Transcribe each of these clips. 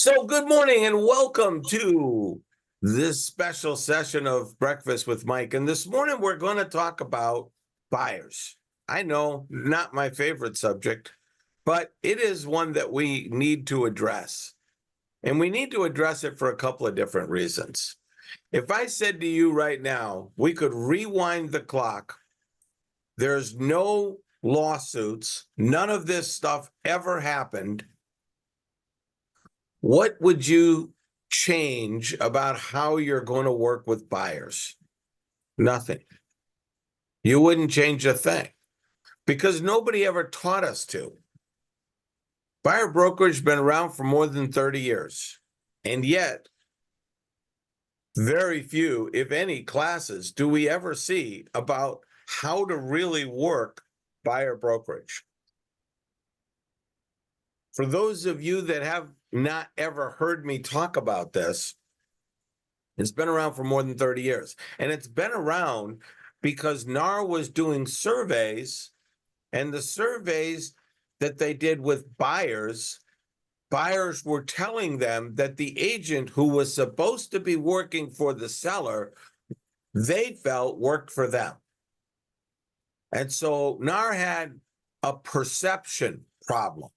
So good morning and welcome to this special session of Breakfast with Mike. And this morning we're going to talk about buyers. I know, not my favorite subject, but it is one that we need to address. And we need to address it for a couple of different reasons. If I said to you right now, we could rewind the clock, there's no lawsuits, none of this stuff ever happened, what would you change about how you're going to work with buyers? Nothing. You wouldn't change a thing because nobody ever taught us to. Buyer brokerage has been around for more than 30 years. And yet, very few, if any, classes do we ever see about how to really work buyer brokerage. For those of you that have not ever heard me talk about this, it's been around for more than 30 years. And it's been around because NAR was doing surveys, and the surveys that they did with buyers were telling them that the agent who was supposed to be working for the seller, they felt worked for them. And so NAR had a perception problem.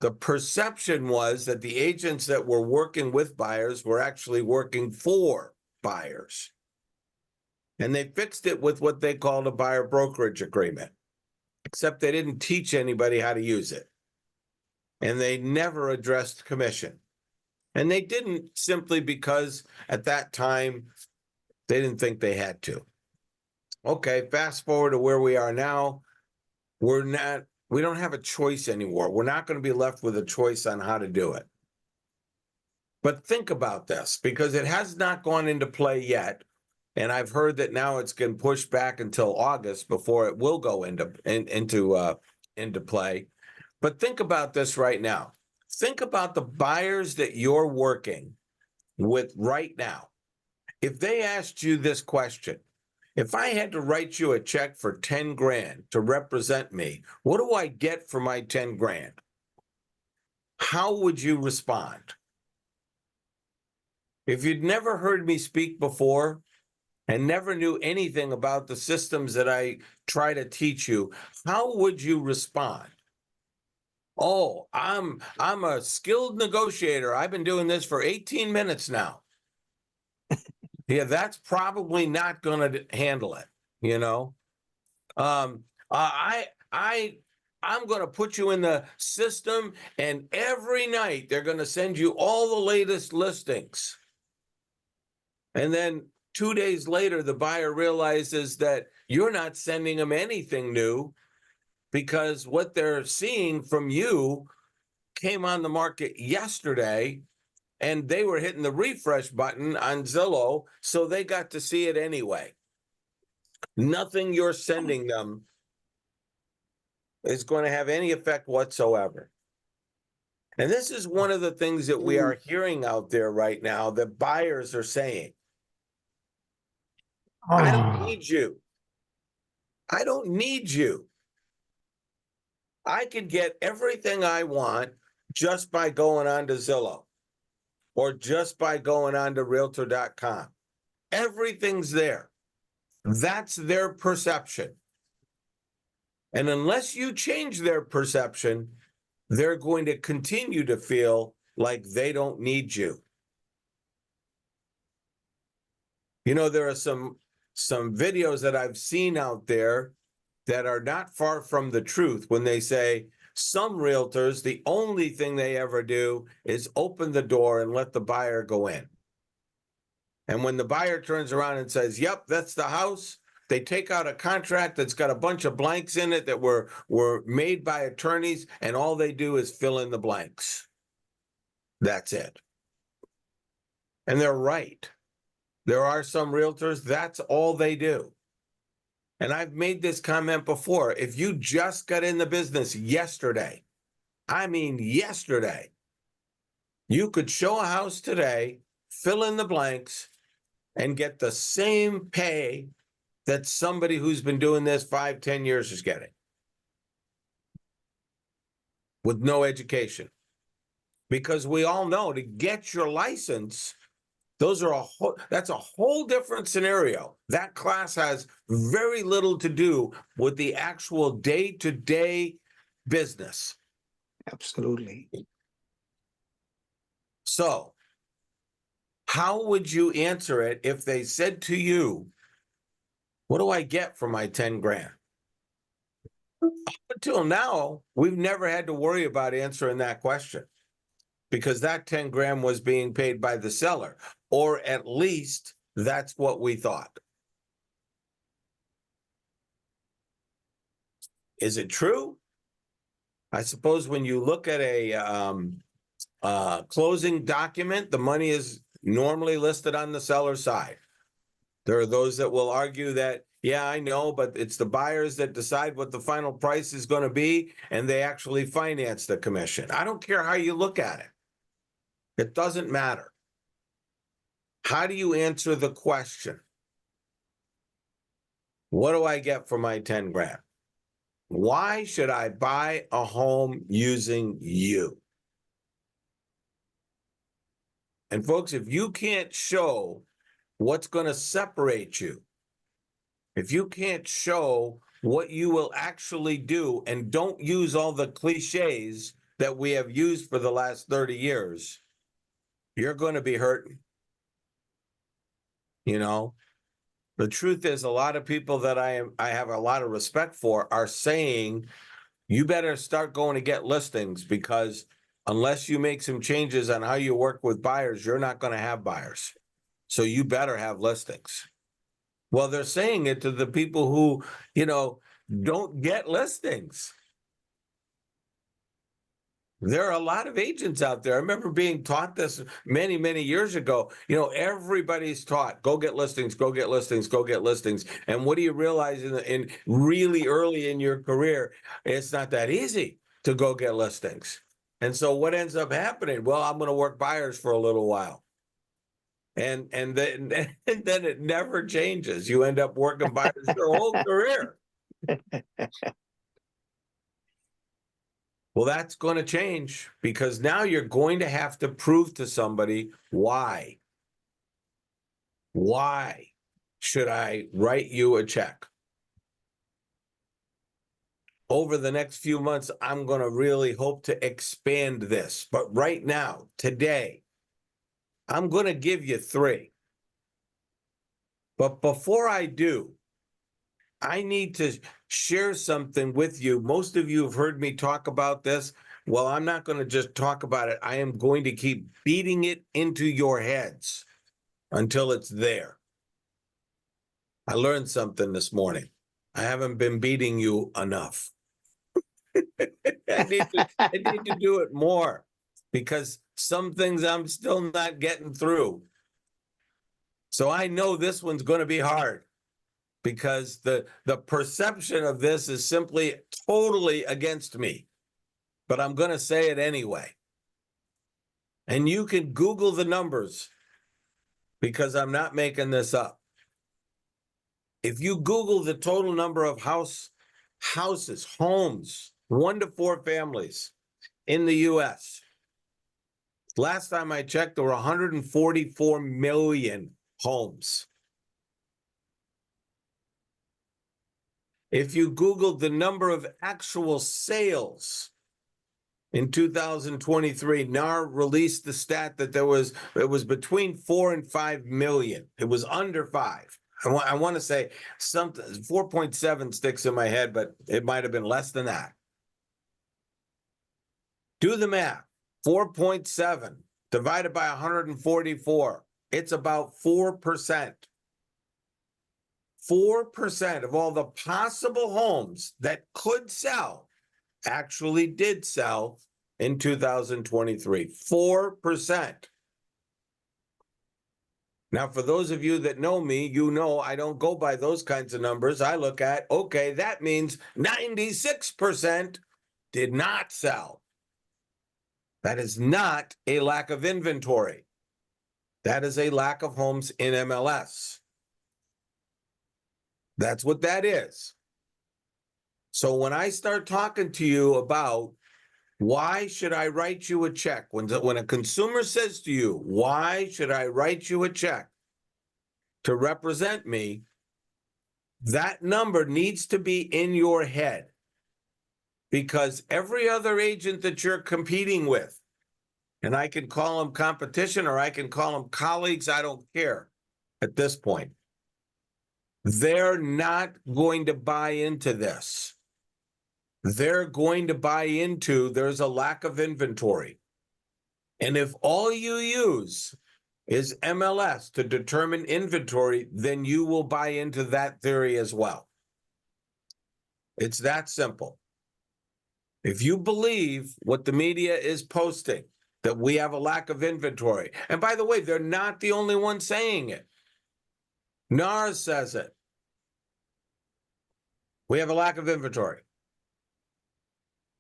The perception was that the agents that were working with buyers were actually working for buyers. And they fixed it with what they called a buyer brokerage agreement, except they didn't teach anybody how to use it. And they never addressed commission. And they didn't simply because at that time, they didn't think they had to. Okay, fast forward to where we are now. We don't have a choice anymore. We're not going to be left with a choice on how to do it. But think about this, because it has not gone into play yet. And I've heard that now it's been pushed back until August before it will go into play. But think about this right now. Think about the buyers that you're working with right now. If they asked you this question, if I had to write you a check for 10 grand to represent me, what do I get for my 10 grand? How would you respond? If you'd never heard me speak before and never knew anything about the systems that I try to teach you, how would you respond? Oh, I'm a skilled negotiator. I've been doing this for 18 minutes now. Yeah, that's probably not going to handle it, you know. I'm going to put you in the system, and every night they're going to send you all the latest listings. And then 2 days later, the buyer realizes that you're not sending them anything new because what they're seeing from you came on the market yesterday, and they were hitting the refresh button on Zillow, so they got to see it anyway. Nothing you're sending them is going to have any effect whatsoever. And this is one of the things that we are hearing out there right now that buyers are saying. I don't need you. I don't need you. I could get everything I want just by going on to Zillow or just by going on to realtor.com. Everything's there. That's their perception. And unless you change their perception, they're going to continue to feel like they don't need you. You know, there are some videos that I've seen out there that are not far from the truth when they say some realtors, the only thing they ever do is open the door and let the buyer go in. And when the buyer turns around and says, yep, that's the house, they take out a contract that's got a bunch of blanks in it that were made by attorneys, and all they do is fill in the blanks. That's it. And they're right. There are some realtors, that's all they do. And I've made this comment before. If you just got in the business yesterday, I mean yesterday, you could show a house today, fill in the blanks, and get the same pay that somebody who's been doing this 5-10 years is getting with no education. because we all know to get your license, that's a whole different scenario. That class has very little to do with the actual day-to-day business. Absolutely. So how would you answer it if they said to you, what do I get for my 10 grand? Up until now, we've never had to worry about answering that question because that 10 grand was being paid by the seller, or at least that's what we thought. Is it true? I suppose when you look at a closing document, the money is normally listed on the seller's side. There are those that will argue that, yeah, I know, but it's the buyers that decide what the final price is going to be, and they actually finance the commission. I don't care how you look at it. It doesn't matter. How do you answer the question? What do I get for my 10 grand? Why should I buy a home using you? And folks, if you can't show what's going to separate you, if you can't show what you will actually do and don't use all the cliches that we have used for the last 30 years, you're going to be hurting. You know, the truth is a lot of people that I have a lot of respect for are saying, you better start going to get listings because unless you make some changes on how you work with buyers, you're not going to have buyers. So you better have listings. Well, they're saying it to the people who, don't get listings. There are a lot of agents out there. I remember being taught this many, many years ago. Everybody's taught, go get listings, go get listings, go get listings. And what do you realize in really early in your career? It's not that easy to go get listings. And so what ends up happening? Well, I'm going to work buyers for a little while. And then it never changes. You end up working buyers your whole career. Well, that's going to change because now you're going to have to prove to somebody why. Why should I write you a check? Over the next few months, I'm going to really hope to expand this. But right now, today, I'm going to give you 3. But before I do, I need to share something with you. Most of you have heard me talk about this. Well, I'm not going to just talk about it. I am going to keep beating it into your heads until it's there. I learned something this morning. I haven't been beating you enough. I need to do it more because some things I'm still not getting through. So I know this one's going to be hard because the perception of this is simply totally against me. But I'm going to say it anyway. And you can Google the numbers because I'm not making this up. If you Google the total number of houses, homes, 1 to 4 families in the U.S., last time I checked, there were 144 million homes. If you Googled the number of actual sales in 2023, NAR released the stat that it was between 4 and 5 million. It was under 5. I want to say something, 4.7 sticks in my head, but it might have been less than that. Do the math. 4.7 divided by 144. It's about 4%. 4% of all the possible homes that could sell actually did sell in 2023. 4%. Now, for those of you that know me, you know I don't go by those kinds of numbers. I look at, okay, that means 96% did not sell. That is not a lack of inventory. That is a lack of homes in MLS. That's what that is. So when I start talking to you about Why should I write you a check? When a consumer says to you, why should I write you a check to represent me? That number needs to be in your head, because every other agent that you're competing with, and I can call them competition or I can call them colleagues, I don't care at this point. They're not going to buy into this. They're going to buy into there's a lack of inventory. And if all you use is MLS to determine inventory, then you will buy into that theory as well. It's that simple. If you believe what the media is posting, that we have a lack of inventory, and by the way, they're not the only one saying it. NAR says it. We have a lack of inventory.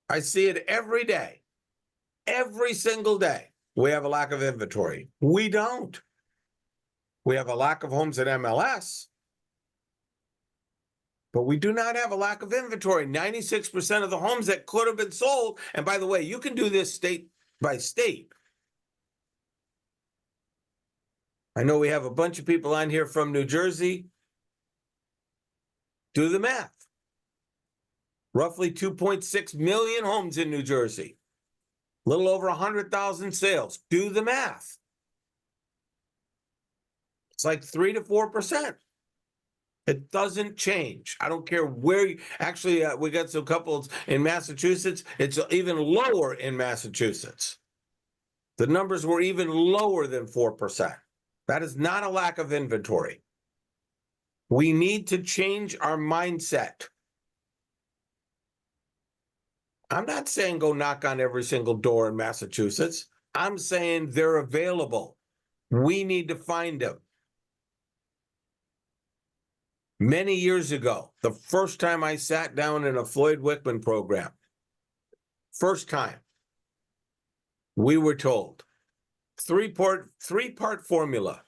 I see it every day, every single day. We have a lack of inventory. We don't. We have a lack of homes at MLS, but we do not have a lack of inventory. 96% of the homes that could have been sold, and by the way, you can do this state by state. I know we have a bunch of people on here from New Jersey. Do the math. Roughly 2.6 million homes in New Jersey. A little over 100,000 sales. Do the math. It's like 3 to 4%. It doesn't change. I don't care where you, actually, we got some couples in Massachusetts. It's even lower in Massachusetts. The numbers were even lower than 4%. That is not a lack of inventory. We need to change our mindset. I'm not saying go knock on every single door in Massachusetts. I'm saying they're available. We need to find them. Many years ago, the first time I sat down in a Floyd Wickman program, first time, we were told three-part formula.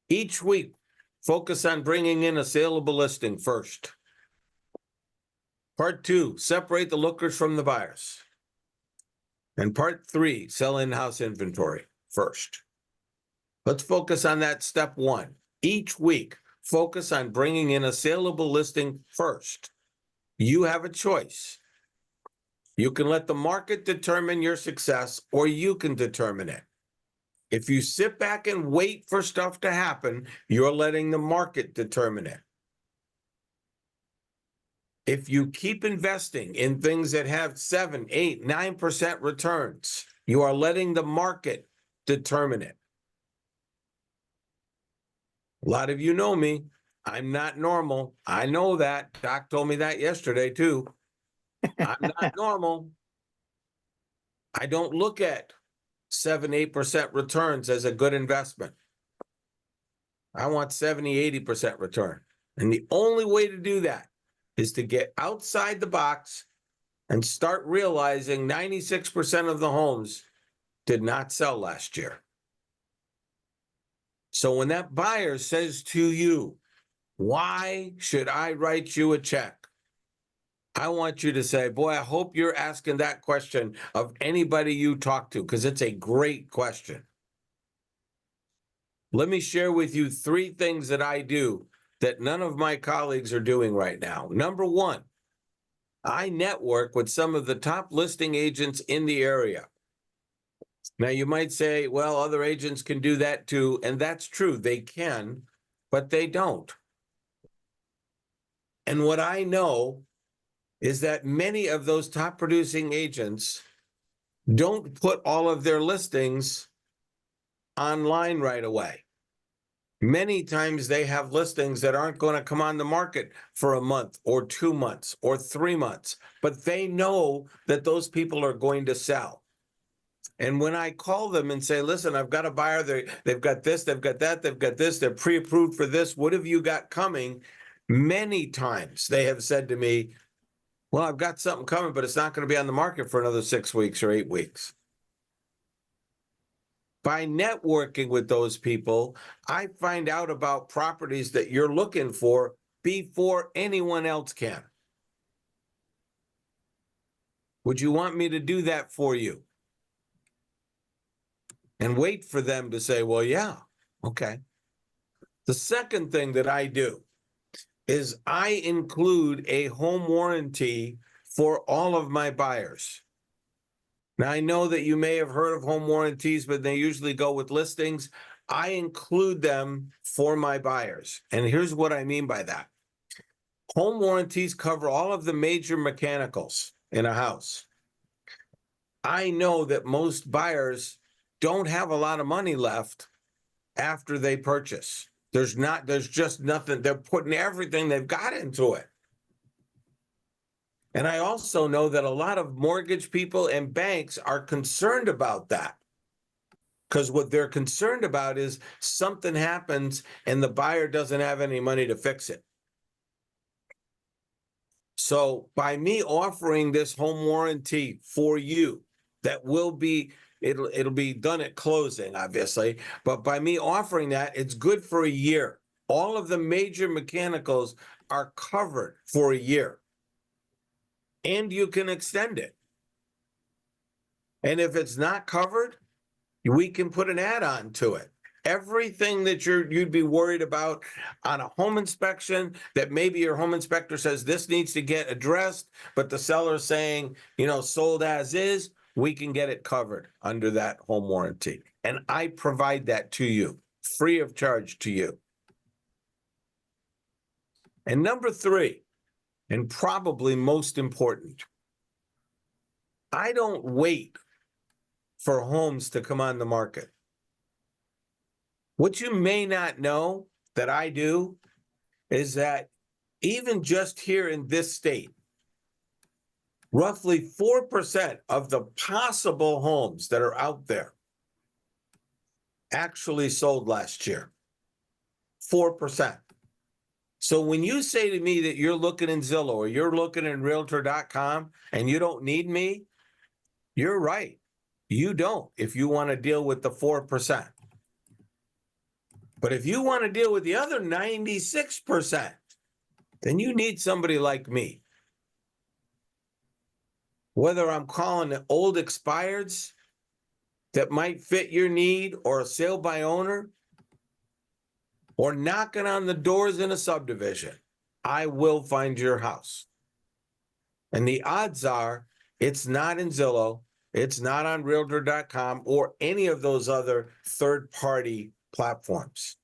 Each week, focus on bringing in a saleable listing first. Part 2, separate the lookers from the buyers. And part 3, sell in-house inventory first. Let's focus on that step 1. Each week, focus on bringing in a saleable listing first. You have a choice. You can let the market determine your success, or you can determine it. If you sit back and wait for stuff to happen, you're letting the market determine it. If you keep investing in things that have 7, 8, 9% returns, you are letting the market determine it. A lot of you know me. I'm not normal. I know that. Doc told me that yesterday, too. I'm not normal. I don't look at 7, 8% returns as a good investment. I want 70, 80% return. And the only way to do that is to get outside the box and start realizing 96% of the homes did not sell last year. So when that buyer says to you, why should I write you a check? I want you to say, boy, I hope you're asking that question of anybody you talk to, because it's a great question. Let me share with you 3 things that I do that none of my colleagues are doing right now. Number 1, I network with some of the top listing agents in the area. Now, you might say, well, other agents can do that too, and that's true. They can, but they don't. And what I know is that many of those top producing agents don't put all of their listings online right away. Many times they have listings that aren't going to come on the market for a month or 2 months or 3 months, but they know that those people are going to sell. And when I call them and say, listen, I've got a buyer, they've got this, they've got that, they've got this, they're pre-approved for this, what have you got coming? Many times they have said to me, well, I've got something coming, but it's not going to be on the market for another 6 weeks or 8 weeks. By networking with those people, I find out about properties that you're looking for before anyone else can. Would you want me to do that for you? And wait for them to say, well, yeah, okay. The second thing that I do is I include a home warranty for all of my buyers. Now, I know that you may have heard of home warranties, but they usually go with listings. I include them for my buyers. And here's what I mean by that. Home warranties cover all of the major mechanicals in a house. I know that most buyers don't have a lot of money left after they purchase. There's just nothing. They're putting everything they've got into it. And I also know that a lot of mortgage people and banks are concerned about that. Because what they're concerned about is something happens and the buyer doesn't have any money to fix it. So by me offering this home warranty for you, that will be, it'll be done at closing, obviously, but by me offering that, it's good for a year. All of the major mechanicals are covered for a year. And you can extend it. And if it's not covered, we can put an add-on to it. Everything that you'd be worried about on a home inspection, that maybe your home inspector says this needs to get addressed, but the seller's saying, sold as is, we can get it covered under that home warranty. And I provide that to you, free of charge to you. And number three, and probably most important, I don't wait for homes to come on the market. What you may not know that I do is that even just here in this state, roughly 4% of the possible homes that are out there actually sold last year. 4%. So when you say to me that you're looking in Zillow or you're looking in realtor.com and you don't need me, you're right. You don't if you want to deal with the 4%. But if you want to deal with the other 96%, then you need somebody like me. Whether I'm calling it old expireds that might fit your need, or a sale by owner, or knocking on the doors in a subdivision, I will find your house. And the odds are it's not in Zillow, it's not on realtor.com or any of those other third-party platforms.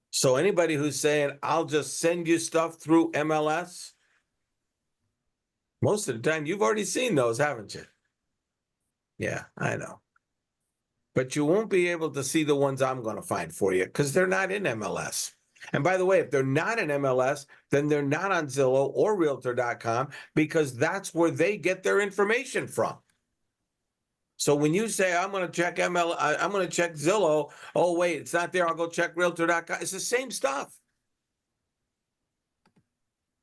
So anybody who's saying, I'll just send you stuff through MLS, most of the time you've already seen those, haven't you? Yeah, I know. But you won't be able to see the ones I'm going to find for you because they're not in MLS. And by the way, if they're not in MLS, then they're not on Zillow or realtor.com because that's where they get their information from. So when you say, I'm going to check I'm going to check Zillow, oh, wait, it's not there, I'll go check realtor.com. It's the same stuff.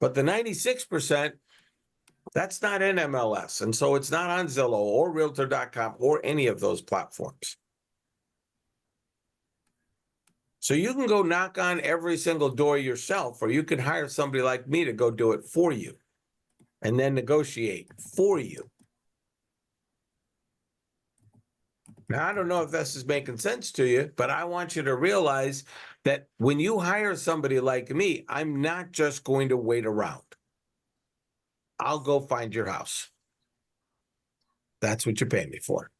But the 96%, that's not in MLS. And so it's not on Zillow or realtor.com or any of those platforms. So you can go knock on every single door yourself, or you can hire somebody like me to go do it for you and then negotiate for you. Now, I don't know if this is making sense to you, but I want you to realize that when you hire somebody like me, I'm not just going to wait around. I'll go find your house. That's what you pay me for.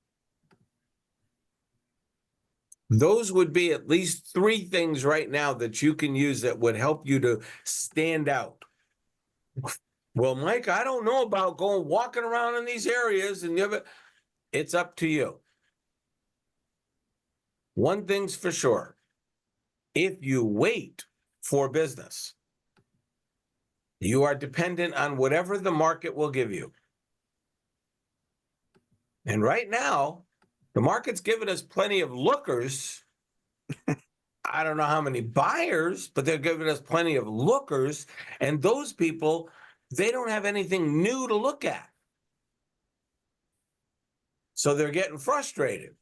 Those would be at least three things right now that you can use that would help you to stand out. Well, Mike, I don't know about walking around in these areas and it's up to you. One thing's for sure. If you wait for business, you are dependent on whatever the market will give you. And right now, the market's given us plenty of lookers. I don't know how many buyers, but they're giving us plenty of lookers. And those people, they don't have anything new to look at. So they're getting frustrated.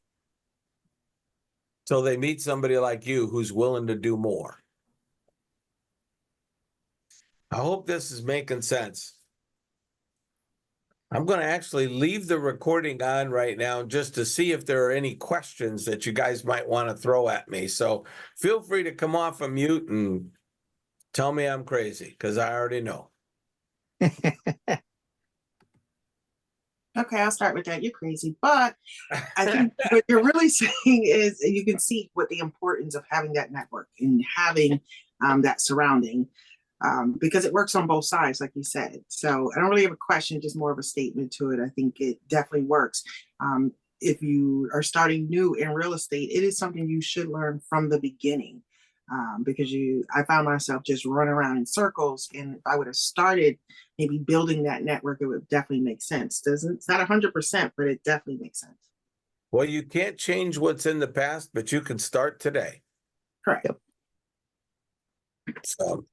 So they meet somebody like you who's willing to do more. I hope this is making sense. I'm going to actually leave the recording on right now just to see if there are any questions that you guys might want to throw at me. So feel free to come off of mute and tell me I'm crazy, because I already know. Okay, I'll start with that. You're crazy. But I think what you're really saying is you can see what the importance of having that network and having that surrounding, because it works on both sides, like you said. So I don't really have a question, just more of a statement to it. I think it definitely works. If you are starting new in real estate, it is something you should learn from the beginning. Because I found myself just running around in circles, and if I would have started maybe building that network, it would definitely make sense. It's not 100%, but it definitely makes sense. Well, you can't change what's in the past, but you can start today. Correct. Yep. So,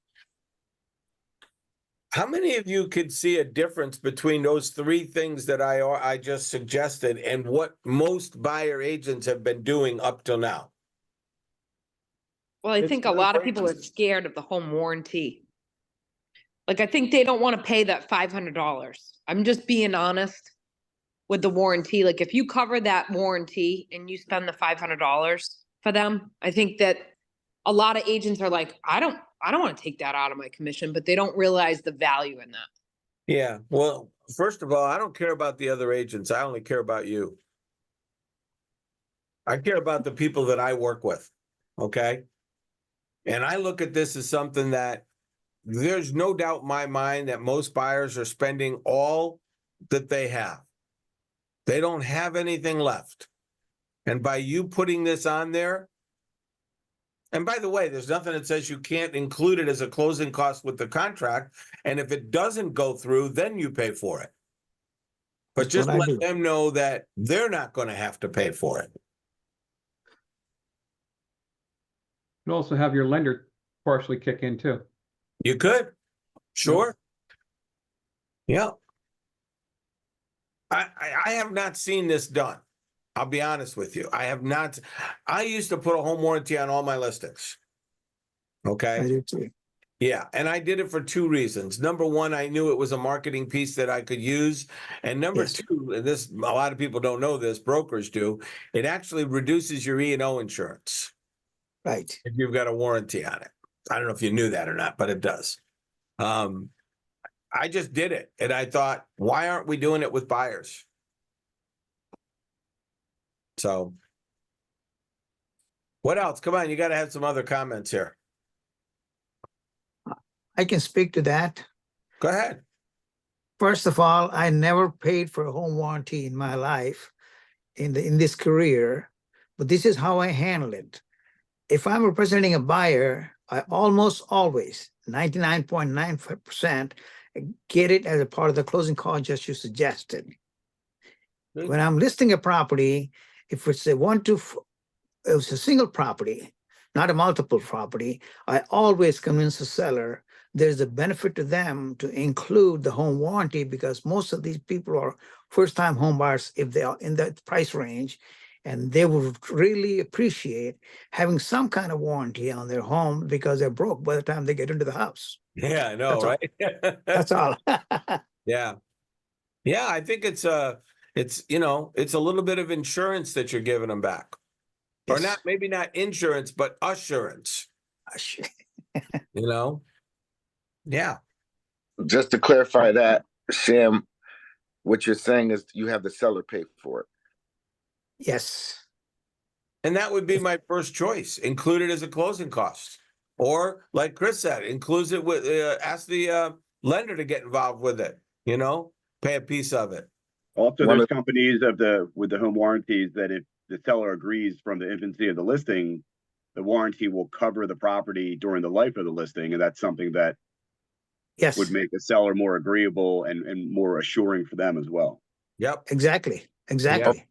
how many of you could see a difference between those three things that I just suggested and what most buyer agents have been doing up till now? Well, I think a lot of people are scared of the home warranty. Like, I think they don't want to pay that $500. I'm just being honest with the warranty. Like, if you cover that warranty and you spend the $500 for them, I think that a lot of agents are like, I don't want to take that out of my commission, but they don't realize the value in that. Yeah, well, first of all, I don't care about the other agents. I only care about you. I care about the people that I work with, okay? And I look at this as something that there's no doubt in my mind that most buyers are spending all that they have. They don't have anything left. And by you putting this on there, and by the way, there's nothing that says you can't include it as a closing cost with the contract. And if it doesn't go through, then you pay for it. But That's just what I let do. them know that they're not going to have to pay for it. You also have your lender partially kick in too. You could. Sure. Yeah. I have not seen this done. I'll be honest with you. I have not. I used to put a home warranty on all my listings. I Okay. do too. Yeah. And I did it for two reasons. Number one, I knew it was a marketing piece that I could use. And number Yes. two, and this, a lot of people don't know this, brokers do, it actually reduces your E&O insurance Right. if you've got a warranty on it. I don't know if you knew that or not, but it does. I just did it. And I thought, why aren't we doing it with buyers? So what else? Come on, you got to have some other comments here. I can speak to that. Go ahead. First of all, I never paid for a home warranty in my life in this career, but this is how I handle it. If I'm representing a buyer, I almost always, 99.95%, get it as a part of the closing cost just you suggested. Good. When I'm listing a property, if it's a single property, not a multiple property, I always convince the seller there's a benefit to them to include the home warranty, because most of these people are first-time home buyers if they are in that price range, and they would really appreciate having some kind of warranty on their home because they're broke by the time they get into the house. Yeah, I know, That's all. right? That's all. Yeah. Yeah, I think it's a little bit of insurance that you're giving them back. Or Yes. not, maybe not insurance, but assurance, you know? Yeah. Just to clarify that, Sam, what you're saying is you have the seller pay for it. Yes. And that would be my first choice, include it as a closing cost. Or like Chris said, includes it with, ask the lender to get involved with it, pay a piece of it. Also, One there's of- companies with the home warranties that if the seller agrees from the infancy of the listing, the warranty will cover the property during the life of the listing. And that's something that Yes. would make the seller more agreeable and more assuring for them as well. Yep. Exactly. Exactly.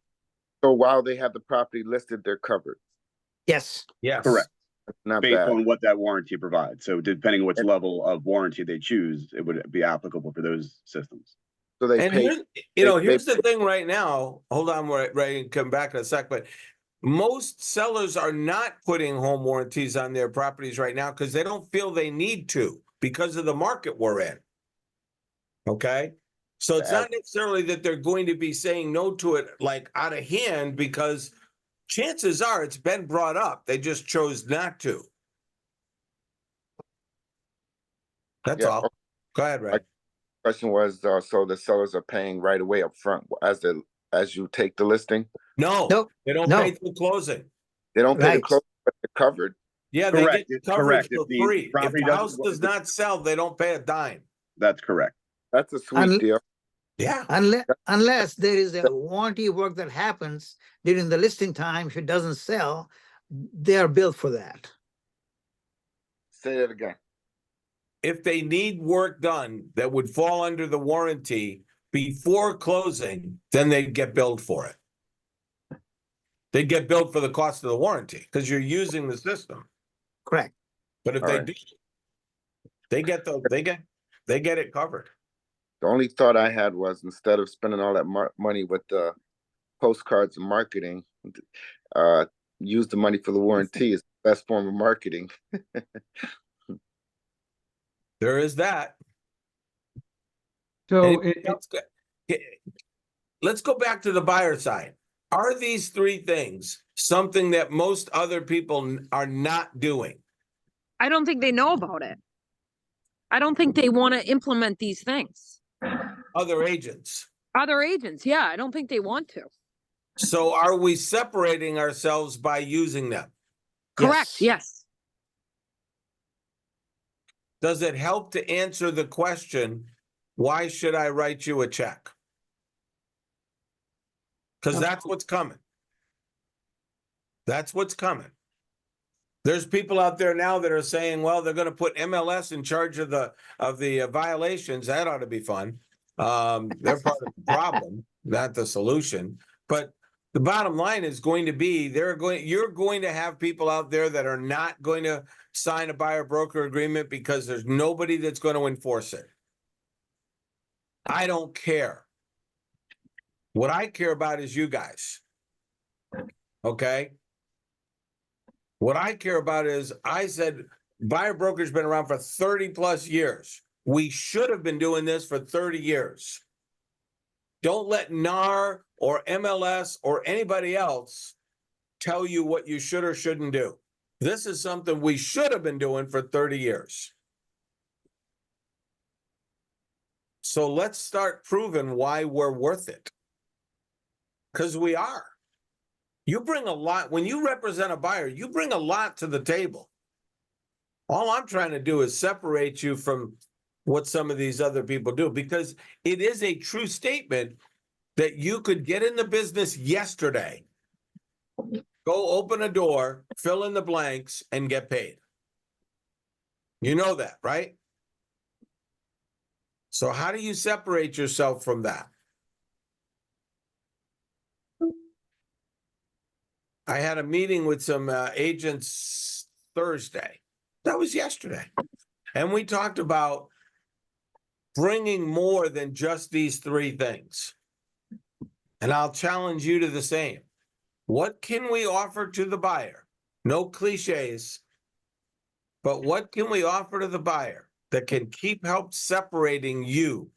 So while they have the property listed, they're covered. Yes. Yes. Correct. Not Based bad. on what that warranty provides. So depending on which level of warranty they choose, it would be applicable for those systems. So they And pay. here's the thing right now. Hold on, Ray, and come back in a sec. But most sellers are not putting home warranties on their properties right now because they don't feel they need to because of the market we're in. Okay. So it's not necessarily that they're going to be saying no to it like out of hand, because chances are it's been brought up. They just chose not to. That's Yeah. all. Go ahead, Ray. Question was, so the sellers are paying right away up front as you take the listing? No, Nope. they don't No. pay till closing. They don't pay the Right. close, but they're covered. Yeah, they Correct, get it's coverage correct. If for the free. If property the doesn't- house does not sell, they don't pay a dime. That's correct. That's a sweet Un- deal. Yeah. Unless there is a warranty work that happens during the listing time, if it doesn't sell, they are billed for that. Say that again. If they need work done that would fall under the warranty before closing, then they'd get billed for it. They'd get billed for the cost of the warranty because you're using the system. Correct. But if All they right. do, they get it covered. The only thought I had was, instead of spending all that money with the postcards and marketing, use the money for the warranty is the best form of marketing. There is that. So Anybody else let's go back to the buyer side. Are these three things something that most other people are not doing? I don't think they know about it. I don't think they want to implement these things. Other agents. Other agents, yeah, I don't think they want to. So are we separating ourselves by using them? Correct, yes. Does it help to answer the question, why should I write you a check? Because that's what's coming. That's what's coming. There's people out there now that are saying, well, they're going to put MLS in charge of the violations. That ought to be fun. They're part of the problem, not the solution. But the bottom line is going to be you're going to have people out there that are not going to sign a buyer broker agreement because there's nobody that's going to enforce it. I don't care. What I care about is you guys. Okay? What I care about is, I said, buyer broker's been around for 30 plus years. We should have been doing this for 30 years. Don't let NAR or MLS or anybody else tell you what you should or shouldn't do. This is something we should have been doing for 30 years. So let's start proving why we're worth it. Because we are. You bring a lot. When you represent a buyer, you bring a lot to the table. All I'm trying to do is separate you from what some of these other people do, because it is a true statement that you could get in the business yesterday, go open a door, fill in the blanks, and get paid. You know that, right? So how do you separate yourself from that? I had a meeting with some agents Thursday. That was yesterday. And we talked about bringing more than just these three things. And I'll challenge you to the same. What can we offer to the buyer? No cliches, but what can we offer to the buyer that can help separating you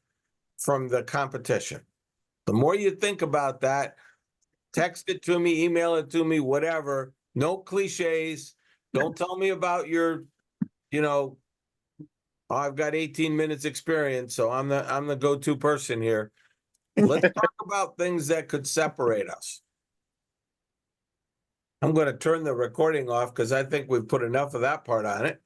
from the competition? The more you think about that, text it to me, email it to me, whatever. No cliches. Don't tell me about your, oh, I've got 18 minutes experience, so I'm the go-to person here. Let's talk about things that could separate us. I'm going to turn the recording off because I think we've put enough of that part on it.